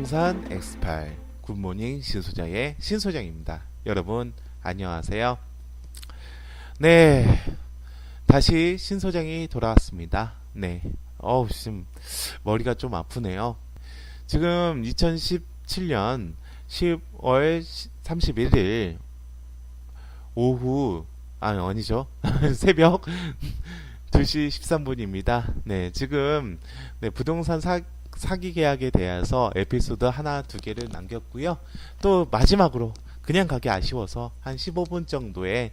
부동산 엑스팔 굿모닝 신소장의 신소장입니다. 여러분 안녕하세요. 네, 다시 신소장이 돌아왔습니다. 네, 지금 머리가 좀 아프네요. 지금 2017년 10월 31일 오후 아니죠. 새벽 2시 13분입니다. 네, 지금 부동산 사기 계약에 대해서 에피소드 하나 두 개를 남겼고요. 또 마지막으로 그냥 가기 아쉬워서 한 15분 정도의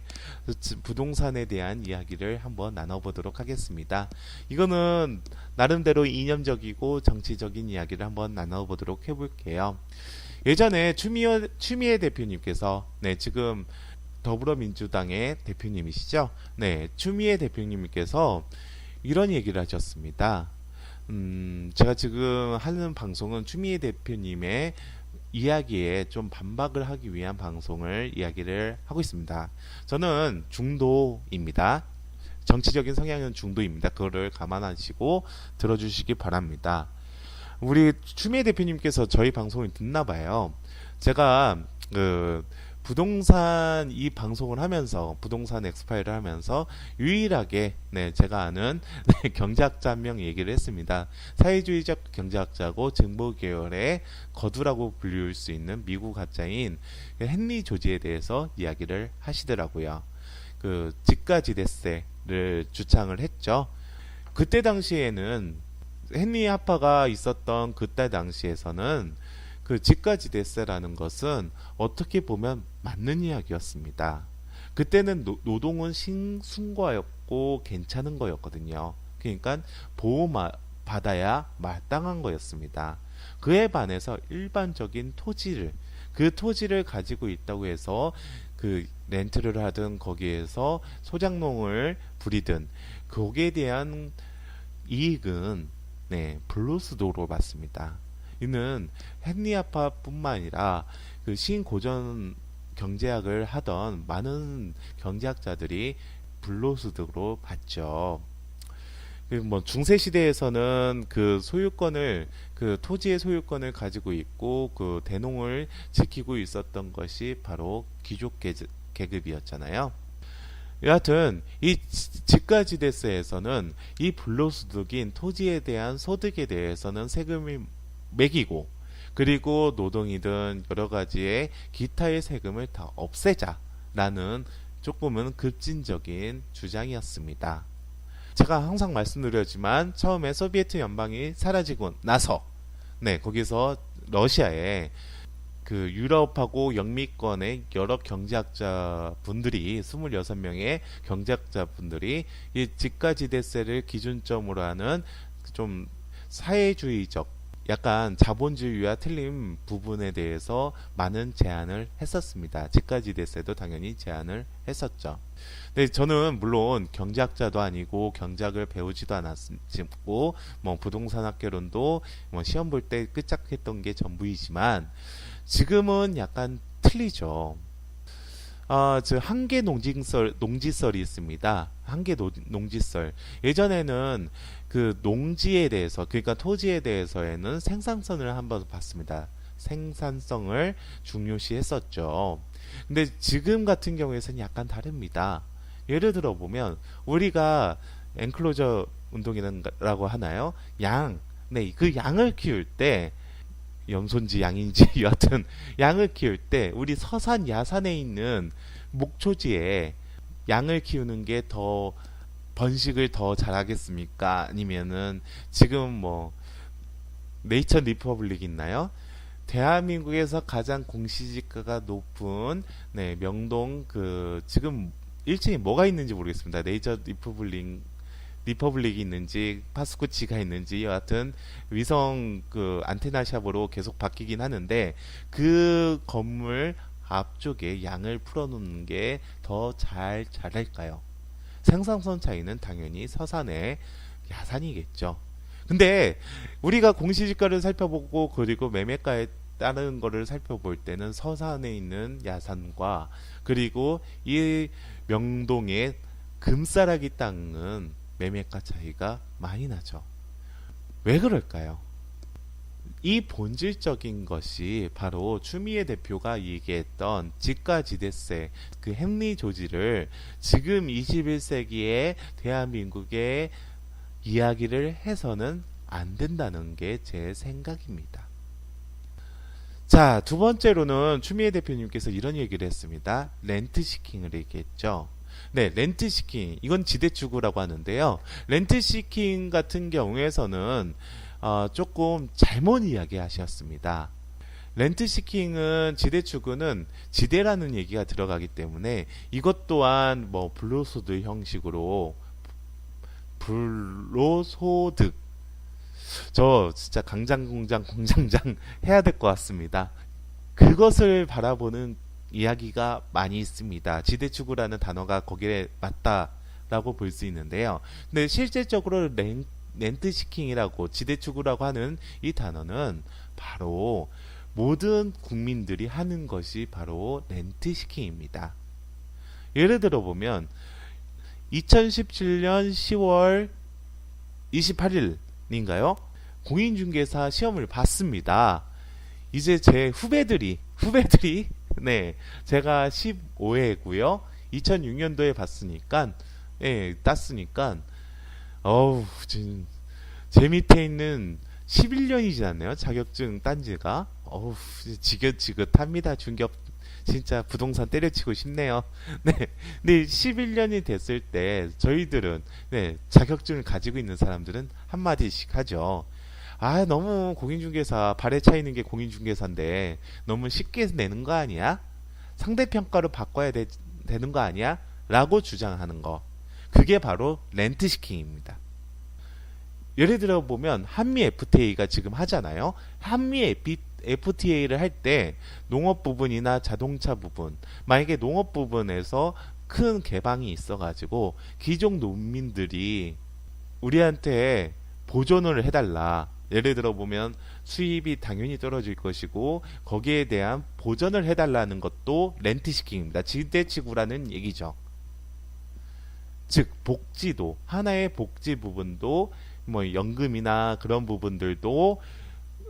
부동산에 대한 이야기를 한번 나눠보도록 하겠습니다. 이거는 나름대로 이념적이고 정치적인 이야기를 한번 나눠보도록 해볼게요. 예전에 추미애 대표님께서 지금 더불어민주당의 대표님이시죠. 추미애 대표님께서 이런 얘기를 하셨습니다. 제가 지금 하는 방송은 추미애 대표님의 이야기에 좀 반박을 하기 위한 방송을 이야기를 하고 있습니다. 저는 중도입니다. 정치적인 성향은 중도입니다. 그거를 감안하시고 들어주시기 바랍니다. 우리 추미애 대표님께서 저희 방송을 듣나봐요. 제가 부동산 이 방송을 하면서 부동산 엑스파일을 하면서 유일하게 제가 아는 경제학자 한 명 얘기를 했습니다. 사회주의적 경제학자고 정보 계열의 거두라고 불릴 수 있는 미국 학자인 헨리 조지에 대해서 이야기를 하시더라고요. 지가지대세를 주창을 했죠. 그때 당시에는 헨리 하파가 있었던 그때 당시에서는 지가지대세라는 것은 어떻게 보면 맞는 이야기였습니다. 그때는 노동은 신순과였고 괜찮은 거였거든요. 그러니까 보호받아야 마땅한 거였습니다. 그에 반해서 일반적인 그 토지를 가지고 있다고 해서 렌트를 하든 거기에서 소작농을 부리든 거기에 대한 이익은 불로소득으로 받습니다. 이는 헨리 하파뿐만 아니라 신고전 경제학을 하던 많은 경제학자들이 불로소득으로 받죠. 중세 시대에서는 토지의 소유권을 가지고 있고 대농을 지키고 있었던 것이 바로 귀족 계급이었잖아요. 여하튼 이 지가지대세에서는 이 불로소득인 토지에 대한 소득에 대해서는 세금이 매기고 그리고 노동이든 여러 가지의 기타의 세금을 다 없애자라는 조금은 급진적인 주장이었습니다. 제가 항상 말씀드렸지만 처음에 소비에트 연방이 사라지고 나서 거기서 러시아에 유럽하고 영미권의 여러 경제학자 분들이 26명의 경제학자 분들이 이 지가지대세를 기준점으로 하는 좀 사회주의적 약간 자본주의와 틀린 부분에 대해서 많은 제안을 했었습니다. 지가지대세도 당연히 제안을 했었죠. 근데 저는 물론 경제학자도 아니고 경제학을 배우지도 않았고 부동산 학개론도 시험 볼 때 끝짝했던 게 전부이지만 지금은 약간 틀리죠. 한계 농지설이 있습니다. 한계 농지설. 예전에는 농지에 대해서, 그러니까 토지에 대해서에는 생산성을 한번 봤습니다. 생산성을 중요시 했었죠. 근데 지금 같은 경우에는 약간 다릅니다. 예를 들어 보면, 우리가 엔클로저 운동이라고 하나요? 그 양을 키울 때, 염소인지 양인지 여하튼 양을 키울 때 우리 서산 야산에 있는 목초지에 양을 키우는 게 더 번식을 더 잘하겠습니까? 아니면은 지금 네이처 리퍼블릭 있나요? 대한민국에서 가장 공시지가가 높은 명동 지금 1층에 뭐가 있는지 모르겠습니다. 네이처 리퍼블릭이 있는지 파스쿠치가 있는지 여하튼 위성 안테나샵으로 계속 바뀌긴 하는데 그 건물 앞쪽에 양을 풀어놓는 게 더 잘할까요? 생산성 차이는 당연히 서산의 야산이겠죠. 근데 우리가 공시지가를 살펴보고 그리고 매매가에 따른 거를 살펴볼 때는 서산에 있는 야산과 그리고 이 명동의 금싸라기 땅은 매매가 차이가 많이 나죠. 왜 그럴까요? 이 본질적인 것이 바로 추미애 대표가 얘기했던 지가지대세 그 행리 조지를 지금 21세기에 대한민국의 이야기를 해서는 안 된다는 게 제 생각입니다. 자, 두 번째로는 추미애 대표님께서 이런 얘기를 했습니다. 렌트 시킹을 얘기했죠. 네, 렌트 시킹. 이건 지대추구라고 하는데요. 렌트 시킹 같은 경우에서는 조금 잘못 이야기하셨습니다. 렌트 시킹은 지대추구는 지대라는 얘기가 들어가기 때문에 이것 또한 뭐 불로소득 형식으로 불로소득 저 진짜 강장공장 공장장 해야 될 것 같습니다. 그것을 바라보는 이야기가 많이 있습니다. 지대추구라는 단어가 거기에 맞다라고 볼 수 있는데요. 근데 실질적으로 렌트시킹이라고 지대추구라고 하는 이 단어는 바로 모든 국민들이 하는 것이 바로 렌트시킹입니다. 예를 들어 보면 2017년 10월 28일인가요? 공인중개사 시험을 봤습니다. 이제 제 후배들이 네, 제가 15회고요. 2006년도에 봤으니까 땄으니까 지금 제 밑에 있는 11년이 지났네요. 자격증 딴 지가. 지긋지긋합니다. 중개업 진짜 부동산 때려치고 싶네요. 네. 근데 11년이 됐을 때 저희들은 자격증을 가지고 있는 사람들은 한마디씩 하죠. 너무 공인중개사 발에 차이는 게 공인중개사인데 너무 쉽게 내는 거 아니야? 상대평가로 바꿔야 되는 거 아니야? 라고 주장하는 거. 그게 바로 렌트시킹입니다. 예를 들어 보면 한미 FTA가 지금 하잖아요. 한미 FTA를 할 때 농업 부분이나 자동차 부분, 만약에 농업 부분에서 큰 개방이 있어가지고 기존 농민들이 우리한테 보존을 해달라. 예를 들어 보면 수입이 당연히 떨어질 것이고 거기에 대한 보전을 해달라는 것도 렌트시킹입니다. 지대치구라는 얘기죠. 즉 복지도 하나의 복지 부분도 뭐 연금이나 그런 부분들도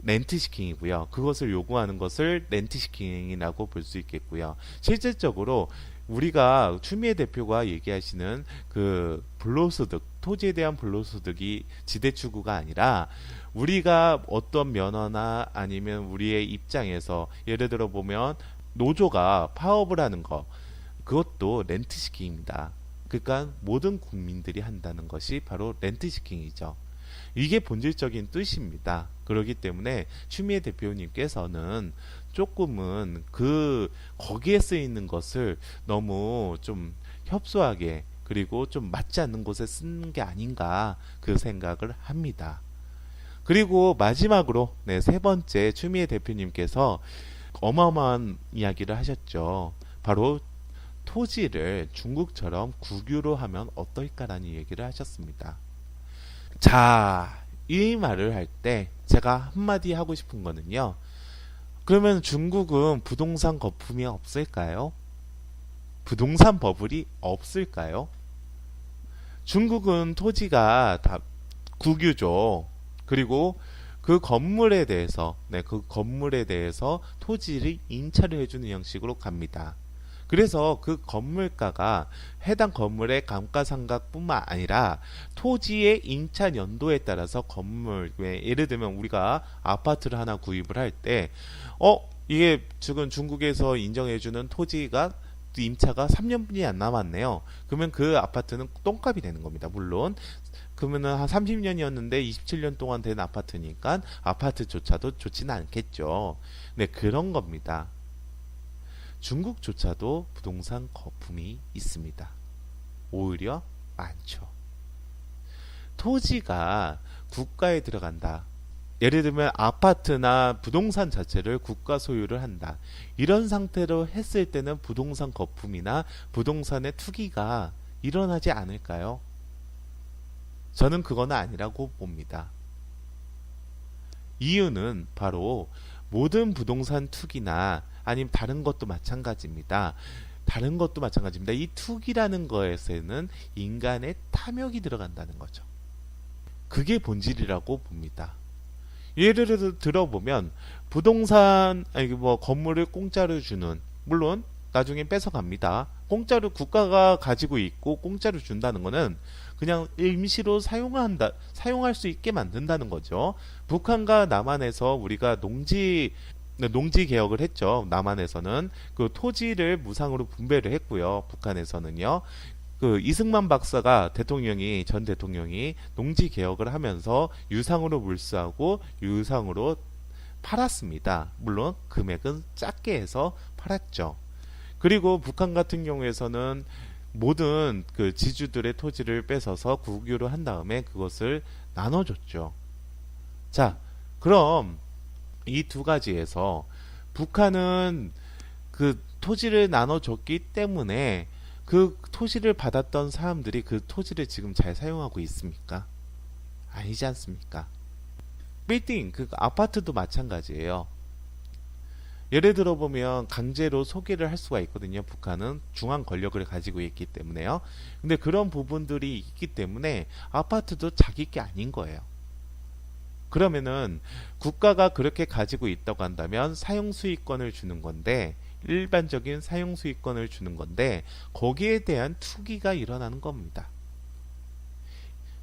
렌트시킹이고요. 그것을 요구하는 것을 렌트시킹이라고 볼 수 있겠고요. 실질적으로 우리가 추미애 대표가 얘기하시는 그 불로소득, 토지에 대한 불로소득이 지대추구가 아니라 우리가 어떤 면허나 아니면 우리의 입장에서 예를 들어 보면 노조가 파업을 하는 거 그것도 렌트시킹입니다. 그러니까 모든 국민들이 한다는 것이 바로 렌트시킹이죠. 이게 본질적인 뜻입니다. 그렇기 때문에 추미애 대표님께서는 조금은 거기에 쓰이는 것을 너무 좀 협소하게 그리고 좀 맞지 않는 곳에 쓰는 게 아닌가 그 생각을 합니다. 그리고 마지막으로 세 번째 추미애 대표님께서 어마어마한 이야기를 하셨죠. 바로 토지를 중국처럼 국유로 하면 어떨까라는 얘기를 하셨습니다. 자, 이 말을 할 때 제가 한마디 하고 싶은 거는요. 그러면 중국은 부동산 거품이 없을까요? 부동산 버블이 없을까요? 중국은 토지가 다 국유죠. 그리고 그 건물에 대해서 토지를 임차를 해주는 형식으로 갑니다. 그래서 그 건물가가 해당 건물의 감가상각뿐만 아니라 토지의 임차 연도에 따라서 건물 예를 들면 우리가 아파트를 하나 구입을 할 때 이게 지금 중국에서 인정해주는 토지가 임차가 3년분이 안 남았네요. 그러면 그 아파트는 똥값이 되는 겁니다. 물론 그러면은 한 30년이었는데 27년 동안 된 아파트니까 아파트조차도 좋지는 않겠죠. 네, 그런 겁니다. 중국조차도 부동산 거품이 있습니다. 오히려 많죠. 토지가 국가에 들어간다. 예를 들면 아파트나 부동산 자체를 국가 소유를 한다. 이런 상태로 했을 때는 부동산 거품이나 부동산의 투기가 일어나지 않을까요? 저는 그건 아니라고 봅니다. 이유는 바로 모든 부동산 투기나 아니면 다른 것도 마찬가지입니다. 이 투기라는 것에는 인간의 탐욕이 들어간다는 거죠. 그게 본질이라고 봅니다. 예를 들어보면 부동산 아니 뭐 건물을 공짜로 주는, 물론 나중에 뺏어갑니다. 공짜로 국가가 가지고 있고 공짜로 준다는 거는 그냥 임시로 사용할 수 있게 만든다는 거죠. 북한과 남한에서 우리가 농지 개혁을 했죠. 남한에서는 그 토지를 무상으로 분배를 했고요. 북한에서는요. 그 이승만 박사가 전 대통령이 농지 개혁을 하면서 유상으로 물수하고 유상으로 팔았습니다. 물론 금액은 작게 해서 팔았죠. 그리고 북한 같은 경우에서는 모든 그 지주들의 토지를 뺏어서 국유로 한 다음에 그것을 나눠줬죠. 자, 그럼 이 두 가지에서 북한은 그 토지를 나눠줬기 때문에 그 토지를 받았던 사람들이 그 토지를 지금 잘 사용하고 있습니까? 아니지 않습니까? 빌딩, 그 아파트도 마찬가지예요. 예를 들어 보면 강제로 소개를 할 수가 있거든요. 북한은 중앙 권력을 가지고 있기 때문에요. 근데 그런 부분들이 있기 때문에 아파트도 자기 게 아닌 거예요. 그러면은 국가가 그렇게 가지고 있다고 한다면 사용 수익권을 주는 건데, 일반적인 사용 수익권을 주는 건데 거기에 대한 투기가 일어나는 겁니다.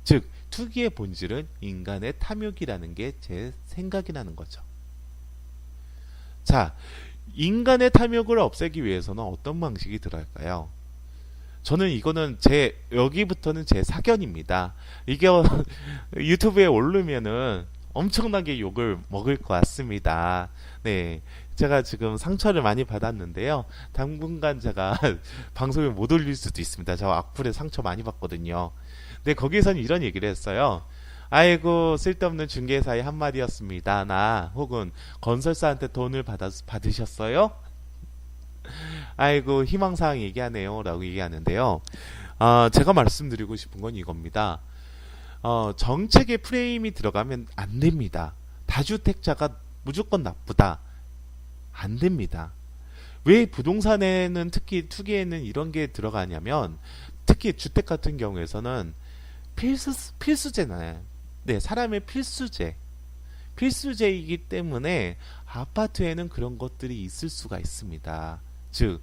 즉 투기의 본질은 인간의 탐욕이라는 게 제 생각이라는 거죠. 자, 인간의 탐욕을 없애기 위해서는 어떤 방식이 들어갈까요? 저는 이거는 여기부터는 제 사견입니다. 이게 유튜브에 오르면은 엄청나게 욕을 먹을 것 같습니다. 네. 제가 지금 상처를 많이 받았는데요. 당분간 제가 방송에 못 올릴 수도 있습니다. 저 악플에 상처 많이 받거든요. 근데 거기서는 이런 얘기를 했어요. 아이고 쓸데없는 중개사의 한마디였습니다. 나 혹은 건설사한테 돈을 받으셨어요? 아이고 희망사항 얘기하네요 라고 얘기하는데요. 제가 말씀드리고 싶은 건 이겁니다. 정책의 프레임이 들어가면 안 됩니다. 다주택자가 무조건 나쁘다. 안 됩니다. 왜 부동산에는 특히 투기에는 이런 게 들어가냐면, 특히 주택 같은 경우에서는 필수제잖아요. 네, 사람의 필수제이기 때문에 아파트에는 그런 것들이 있을 수가 있습니다. 즉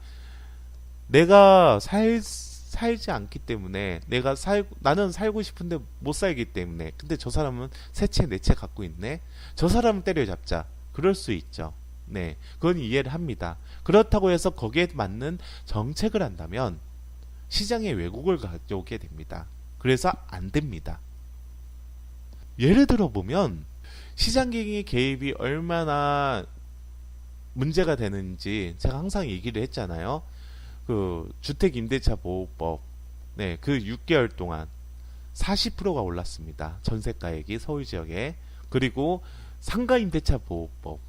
내가 살지 않기 때문에 나는 살고 싶은데 못 살기 때문에, 근데 저 사람은 세 채 네 채 갖고 있네. 저 사람은 때려잡자. 그럴 수 있죠. 네, 그건 이해를 합니다. 그렇다고 해서 거기에 맞는 정책을 한다면 시장에 왜곡을 가져오게 됩니다. 그래서 안 됩니다. 예를 들어 보면 시장경의 개입이 얼마나 문제가 되는지 제가 항상 얘기를 했잖아요. 그 주택임대차보호법, 네, 그 6개월 동안 40%가 올랐습니다. 전세가액이 서울 지역에. 그리고 상가임대차보호법,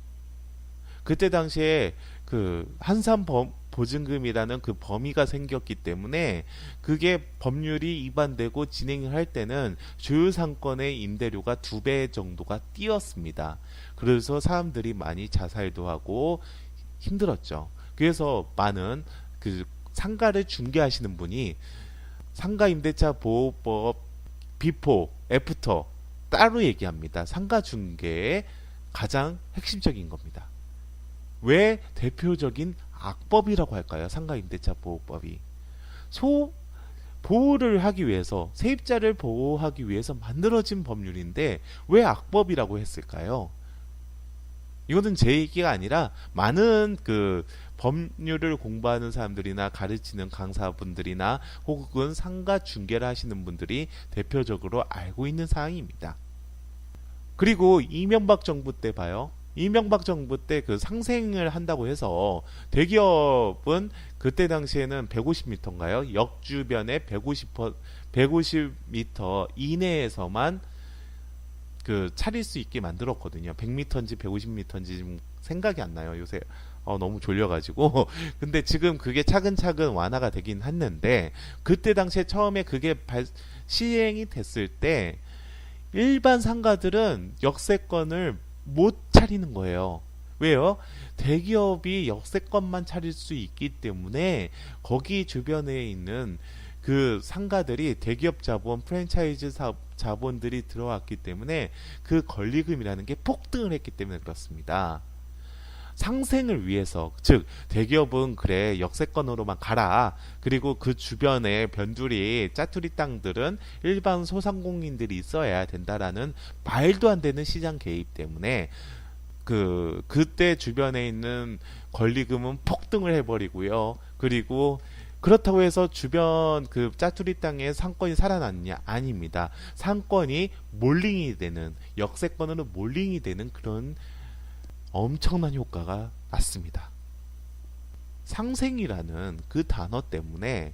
그때 당시에 그 한산 보증금이라는 그 범위가 생겼기 때문에 그게 법률이 위반되고 진행을 할 때는 주요 상권의 임대료가 2배 정도가 뛰었습니다. 그래서 사람들이 많이 자살도 하고 힘들었죠. 그래서 많은 그 상가를 중개하시는 분이 상가임대차 보호법 비포, 애프터 따로 얘기합니다. 상가 중개의 가장 핵심적인 겁니다. 왜 대표적인 악법이라고 할까요? 상가임대차 보호법이 보호를 하기 위해서, 세입자를 보호하기 위해서 만들어진 법률인데 왜 악법이라고 했을까요? 이거는 제 얘기가 아니라 많은 그 법률을 공부하는 사람들이나 가르치는 강사분들이나 혹은 상가 중개를 하시는 분들이 대표적으로 알고 있는 사항입니다. 그리고 이명박 정부 때 봐요. 이명박 정부 때 그 상생을 한다고 해서 대기업은 그때 당시에는 150m인가요? 역 주변에 150m 이내에서만 그 차릴 수 있게 만들었거든요. 100m인지 150m인지 지금 생각이 안 나요. 요새 너무 졸려가지고. 근데 지금 그게 차근차근 완화가 되긴 했는데, 그때 당시에 처음에 그게 시행이 됐을 때 일반 상가들은 역세권을 못 차리는 거예요. 왜요? 대기업이 역세권만 차릴 수 있기 때문에 거기 주변에 있는 그 상가들이 대기업 자본, 프랜차이즈 자본들이 들어왔기 때문에 그 권리금이라는 게 폭등을 했기 때문에 그렇습니다. 상생을 위해서, 즉 대기업은 그래 역세권으로만 가라, 그리고 그 주변에 변두리 짜투리 땅들은 일반 소상공인들이 있어야 된다라는 말도 안 되는 시장 개입 때문에 그때 주변에 있는 권리금은 폭등을 해버리고요. 그리고 그렇다고 해서 주변 그 짜투리 땅에 상권이 살아났냐? 아닙니다. 상권이 몰링이 되는, 역세권으로 몰링이 되는 그런 엄청난 효과가 났습니다. 상생이라는 그 단어 때문에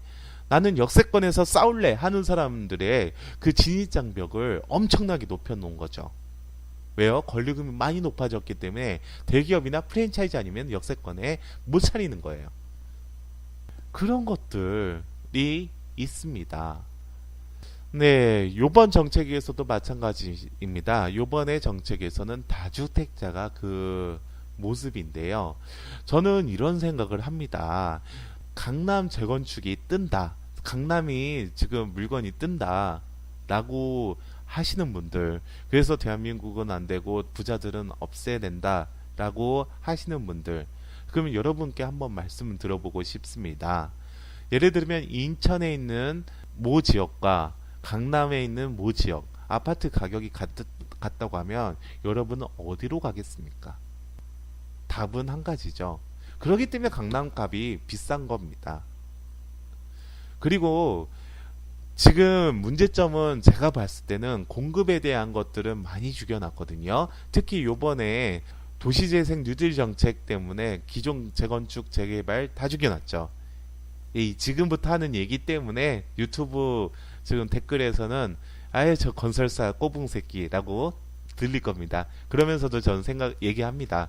나는 역세권에서 싸울래 하는 사람들의 그 진입장벽을 엄청나게 높여놓은 거죠. 왜요? 권리금이 많이 높아졌기 때문에 대기업이나 프랜차이즈 아니면 역세권에 못 차리는 거예요. 그런 것들이 있습니다. 네, 요번 정책에서도 마찬가지입니다. 요번의 정책에서는 다주택자가 그 모습인데요. 저는 이런 생각을 합니다. 강남 재건축이 뜬다. 강남이 지금 물건이 뜬다. 라고 하시는 분들, 그래서 대한민국은 안 되고 부자들은 없애야 된다. 라고 하시는 분들, 그러면 여러분께 한번 말씀을 들어보고 싶습니다. 예를 들면 인천에 있는 모 지역과 강남에 있는 모 지역 아파트 가격이 같다고 하면 여러분은 어디로 가겠습니까? 답은 한 가지죠. 그렇기 때문에 강남 값이 비싼 겁니다. 그리고 지금 문제점은 제가 봤을 때는 공급에 대한 것들은 많이 죽여놨거든요. 특히 요번에 도시재생 뉴딜 정책 때문에 기존 재건축 재개발 다 죽여놨죠. 이 지금부터 하는 얘기 때문에 유튜브 지금 댓글에서는 아예 저 건설사 꼬붕 새끼라고 들릴 겁니다. 그러면서도 저는 얘기합니다.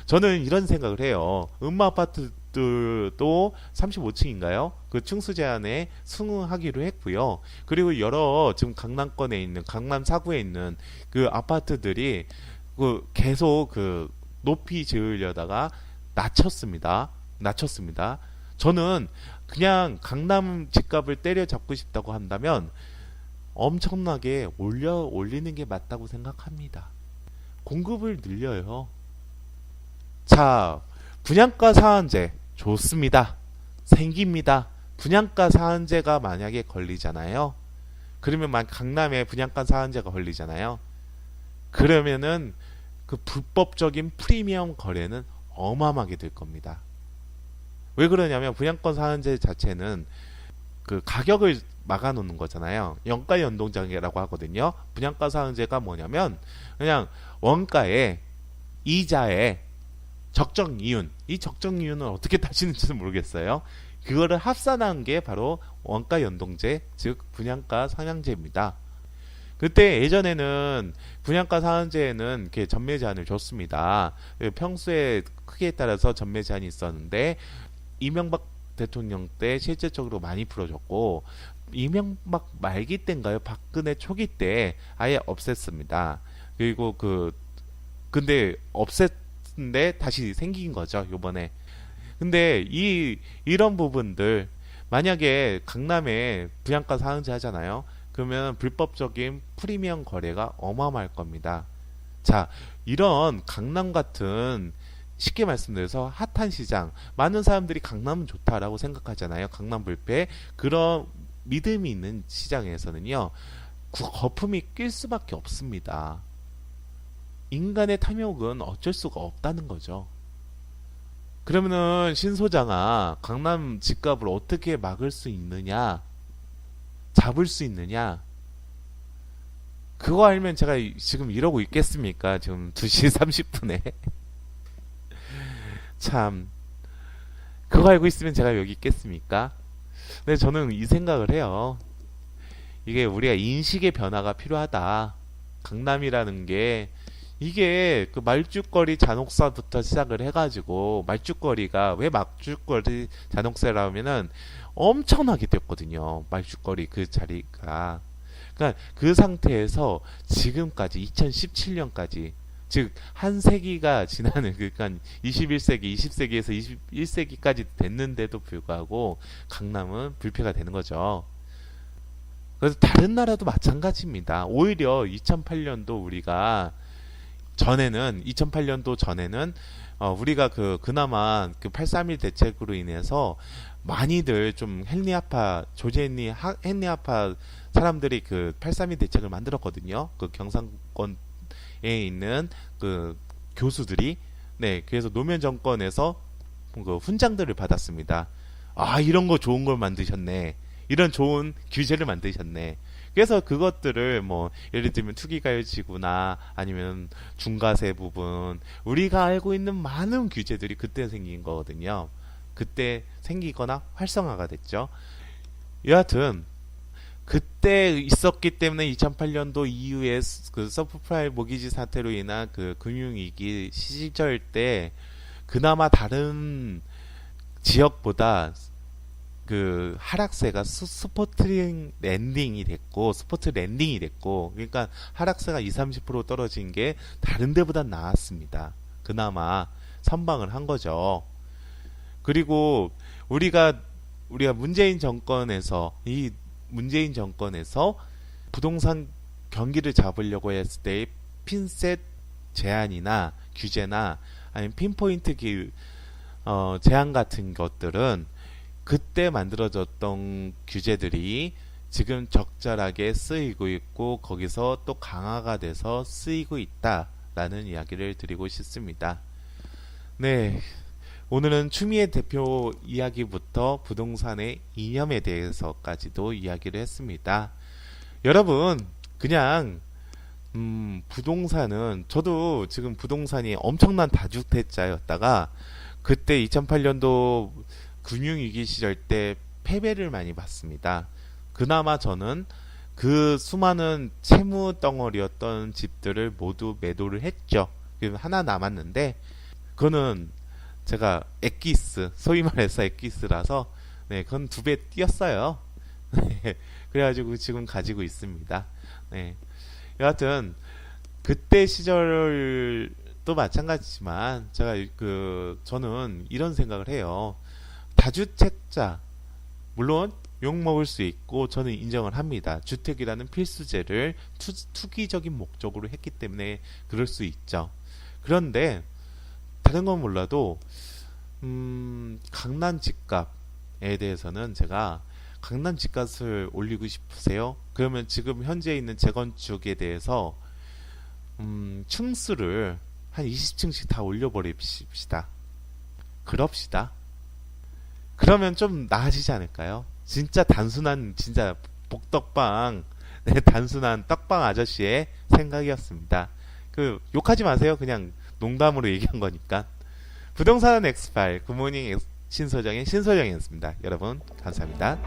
저는 이런 생각을 해요. 아파트들도 35층인가요? 그 층수 제한에 승응하기로 했고요. 그리고 여러 지금 강남권에 있는, 강남 4구에 있는 그 아파트들이 계속 높이 지으려다가 낮췄습니다. 저는 그냥 강남 집값을 때려잡고 싶다고 한다면 엄청나게 올리는 게 맞다고 생각합니다. 공급을 늘려요. 자, 분양가 상한제 좋습니다. 생깁니다. 분양가 상한제가 만약에 걸리잖아요. 그러면 강남에 분양가 상한제가 걸리잖아요. 그러면은 그 불법적인 프리미엄 거래는 어마어마하게 될 겁니다. 왜 그러냐면 분양권 상한제 자체는 그 가격을 막아놓는 거잖아요. 영가 연동장이라고 하거든요. 분양가 상한제가 뭐냐면 그냥 원가에 이자에 적정 이윤, 이 적정 이윤은 어떻게 따지는지는 모르겠어요. 그거를 합산한 게 바로 원가 연동제, 즉 분양가 상향제입니다. 그때 예전에는 분양가 상한제에는 이렇게 전매 제한을 줬습니다. 평수의 크기에 따라서 전매 제한이 있었는데 이명박 대통령 때 실질적으로 많이 풀어줬고, 이명박 말기 때인가요? 박근혜 초기 때 아예 없앴습니다. 그리고 근데 없앴는데 다시 생긴 거죠, 요번에. 근데 이런 부분들, 만약에 강남에 분양가 상한제 하잖아요. 그러면 불법적인 프리미엄 거래가 어마어마할 겁니다. 자, 이런 강남 같은, 쉽게 말씀드려서 핫한 시장, 많은 사람들이 강남은 좋다라고 생각하잖아요. 강남 불패. 그런 믿음이 있는 시장에서는요, 거품이 낄 수밖에 없습니다. 인간의 탐욕은 어쩔 수가 없다는 거죠. 그러면은 신소장아, 강남 집값을 어떻게 막을 수 있느냐, 잡을 수 있느냐, 그거 알면 제가 지금 이러고 있겠습니까? 지금 2시 30분에 참, 그거 알고 있으면 제가 여기 있겠습니까? 근데 저는 이 생각을 해요. 이게 우리가 인식의 변화가 필요하다. 강남이라는 게, 이게 그 말죽거리 잔혹사부터 시작을 해가지고, 말죽거리가 왜 말죽거리 잔혹사라면은 엄청나게 됐거든요. 말죽거리 그 자리가. 그러니까 그 상태에서 지금까지 2017년까지, 즉 한 세기가 지나는, 그러니까 21세기, 20세기에서 21세기까지 됐는데도 불구하고 강남은 불패가 되는 거죠. 그래서 다른 나라도 마찬가지입니다. 오히려 2008년도 우리가 전에는 2008년도 전에는 우리가 그나마 그 831 대책으로 인해서 많이들 좀 헨리아파 헨리아파 사람들이 그 832 대책을 만들었거든요. 그 경상권에 있는 그 교수들이. 네, 그래서 노무현 정권에서 그 훈장들을 받았습니다. 아, 이런 거 좋은 걸 만드셨네. 이런 좋은 규제를 만드셨네. 그래서 그것들을 뭐 예를 들면 투기가열지구나 아니면 중과세 부분 우리가 알고 있는 많은 규제들이 그때 생긴 거거든요. 그때 생기거나 활성화가 됐죠. 여하튼 그때 있었기 때문에 2008년도 이후에 그 서브프라임 모기지 사태로 인한 그 금융위기 시절 때 그나마 다른 지역보다 그 하락세가 스포트 랜딩이 됐고, 그러니까 하락세가 2-30% 떨어진 게 다른 데보다 나았습니다. 그나마 선방을 한 거죠. 그리고 우리가 문재인 정권에서 부동산 경기를 잡으려고 했을 때의 핀셋 제한이나 규제나 아니면 핀포인트 제한 같은 것들은 그때 만들어졌던 규제들이 지금 적절하게 쓰이고 있고 거기서 또 강화가 돼서 쓰이고 있다라는 이야기를 드리고 싶습니다. 네, 오늘은 추미애 대표 이야기부터 부동산의 이념에 대해서까지도 이야기를 했습니다. 여러분, 그냥 부동산은 저도 지금 부동산이 엄청난 다주택자였다가 그때 2008년도 금융위기 시절 때 패배를 많이 봤습니다. 그나마 저는 그 수많은 채무 덩어리였던 집들을 모두 매도를 했죠. 하나 남았는데 그거는 제가 소위 말해서 엑기스라서 네, 그건 2배 뛰었어요. 네, 그래가지고 지금 가지고 있습니다. 네, 여하튼 그때 시절도 마찬가지지만 저는 이런 생각을 해요. 다주택자 물론 욕먹을 수 있고 저는 인정을 합니다. 주택이라는 필수제를 투기적인 목적으로 했기 때문에 그럴 수 있죠. 그런데 다른 건 몰라도 강남 집값에 대해서는 제가 강남 집값을 올리고 싶으세요? 그러면 지금 현재 있는 재건축에 대해서 층수를 한 20층씩 다 올려버립시다. 그럽시다. 그러면 좀 나아지지 않을까요? 진짜 복덕방, 네, 단순한 떡방 아저씨의 생각이었습니다. 욕하지 마세요. 그냥 농담으로 얘기한 거니까. 부동산 엑스파일 굿모닝 신소정의 신소정이었습니다. 여러분, 감사합니다.